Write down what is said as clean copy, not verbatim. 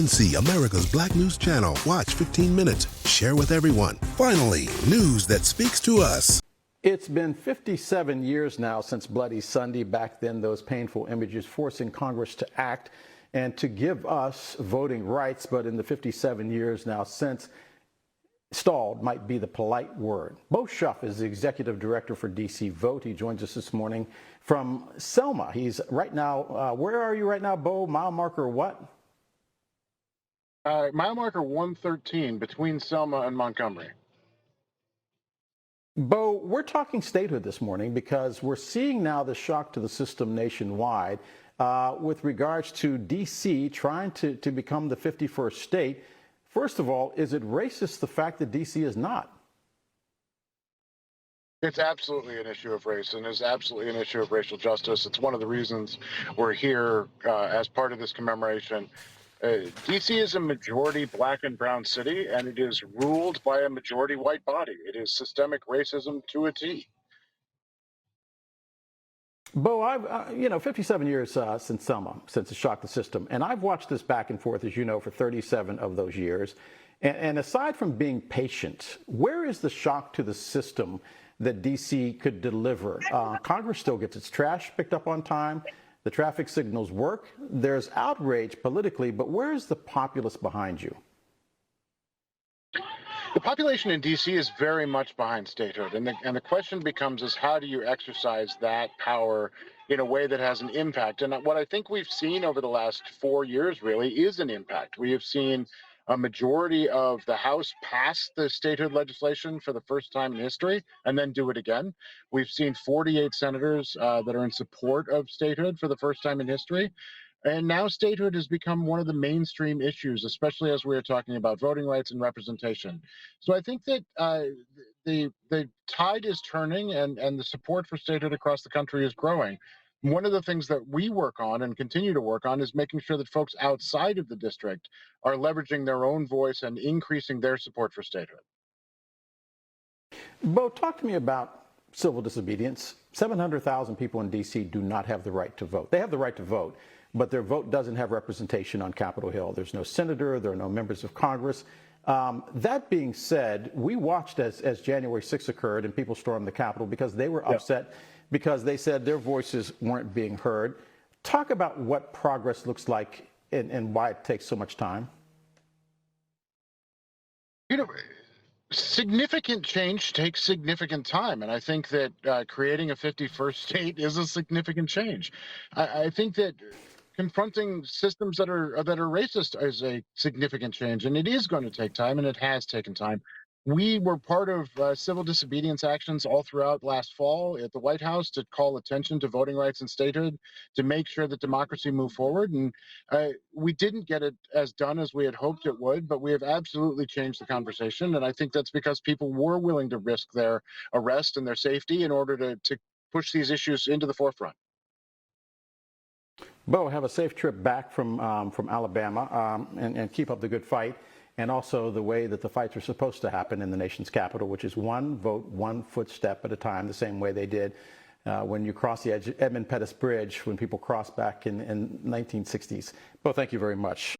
RNC, America's Black News Channel. Watch 15 minutes. Share with everyone. Finally, news that speaks to us. It's been 57 years now since Bloody Sunday. Back then, those painful images forcing Congress to act and to give us voting rights. But in the 57 years now since, stalled might be the polite word. Bo Shuff is the executive director for DC Vote. He joins us this morning from Selma. He's right now, where are you right now, Bo? Mile marker what? Mile marker 113 between Selma and Montgomery. Bo, we're talking statehood this morning because we're seeing now the shock to the system nationwide with regards to D.C. trying to become the 51st state. First of all, is it racist the fact that D.C. is not? It's absolutely an issue of race, and it's absolutely an issue of racial justice. It's one of the reasons we're here as part of this commemoration. D.C. is a majority black and brown city, and it is ruled by a majority white body. It is systemic racism to a T. Bo, I've, 57 years since Selma, since it shocked the system. And I've watched this back and forth, as you know, for 37 of those years. And aside from being patient, where is the shock to the system that D.C. could deliver? Congress still gets its trash picked up on time. The traffic signals work. There's outrage politically, but where is the populace behind you? The population in D.C. is very much behind statehood, and the question becomes is how do you exercise that power in a way that has an impact? And what I think we've seen over the last 4 years really is an impact. We have seen a majority of the House pass the statehood legislation for the first time in history and then do it again. We've seen 48 senators that are in support of statehood for the first time in history. And now statehood has become one of the mainstream issues, especially as we're talking about voting rights and representation. So I think that the tide is turning and the support for statehood across the country is growing. One of the things that we work on and continue to work on is making sure that folks outside of the district are leveraging their own voice and increasing their support for statehood. Bo, talk to me about civil disobedience. 700,000 people in D.C. do not have the right to vote. They have the right to vote, but their vote doesn't have representation on Capitol Hill. There's no senator, there are no members of Congress. That being said, we watched as January 6th occurred and people stormed the Capitol because they were upset because they said their voices weren't being heard. Talk about what progress looks like and why it takes so much time. Significant change takes significant time, and I think that creating a 51st state is a significant change. I think that confronting systems that are racist is a significant change, and it is going to take time, and it has taken time. We were part of civil disobedience actions all throughout last fall at the White House to call attention to voting rights and statehood, to make sure that democracy moved forward. And we didn't get it as done as we had hoped it would, but we have absolutely changed the conversation. And I think that's because people were willing to risk their arrest and their safety in order to push these issues into the forefront. Bo, have a safe trip back from Alabama and keep up the good fight. And also the way that the fights are supposed to happen in the nation's capital, which is one vote, one footstep at a time, the same way they did when you crossed the Edmund Pettus Bridge when people crossed back in 1960s. Bo, thank you very much.